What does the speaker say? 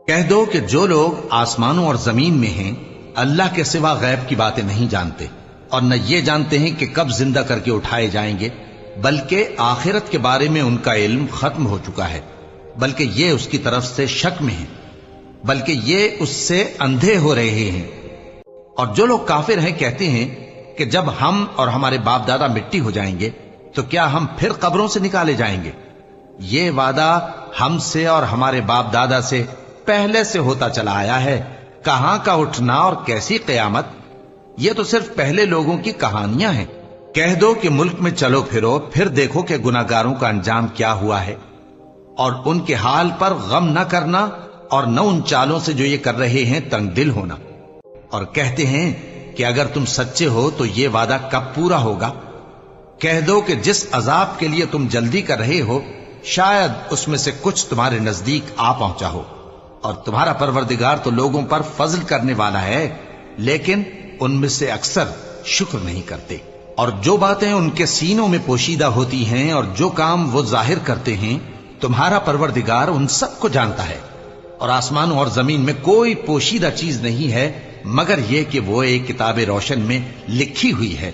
کہہ دو کہ جو لوگ آسمانوں اور زمین میں ہیں اللہ کے سوا غیب کی باتیں نہیں جانتے، اور نہ یہ جانتے ہیں کہ کب زندہ کر کے اٹھائے جائیں گے، بلکہ آخرت کے بارے میں ان کا علم ختم ہو چکا ہے، بلکہ یہ اس کی طرف سے شک میں ہیں، بلکہ یہ اس سے اندھے ہو رہے ہیں۔ اور جو لوگ کافر ہیں کہتے ہیں کہ جب ہم اور ہمارے باپ دادا مٹی ہو جائیں گے تو کیا ہم پھر قبروں سے نکالے جائیں گے؟ یہ وعدہ ہم سے اور ہمارے باپ دادا سے پہلے سے ہوتا چلا آیا ہے، کہاں کا اٹھنا اور کیسی قیامت؟ یہ تو صرف پہلے لوگوں کی کہانیاں ہیں۔ کہہ دو کہ ملک میں چلو پھرو، پھر دیکھو کہ گناہگاروں کا انجام کیا ہوا ہے، اور ان کے حال پر غم نہ کرنا اور نہ ان چالوں سے جو یہ کر رہے ہیں تنگ دل ہونا۔ اور کہتے ہیں کہ اگر تم سچے ہو تو یہ وعدہ کب پورا ہوگا؟ کہہ دو کہ جس عذاب کے لیے تم جلدی کر رہے ہو شاید اس میں سے کچھ تمہارے نزدیک آ پہنچا ہو، اور تمہارا پروردگار تو لوگوں پر فضل کرنے والا ہے، لیکن ان میں سے اکثر شکر نہیں کرتے۔ اور جو باتیں ان کے سینوں میں پوشیدہ ہوتی ہیں اور جو کام وہ ظاہر کرتے ہیں تمہارا پروردگار ان سب کو جانتا ہے، اور آسمانوں اور زمین میں کوئی پوشیدہ چیز نہیں ہے مگر یہ کہ وہ ایک کتاب روشن میں لکھی ہوئی ہے۔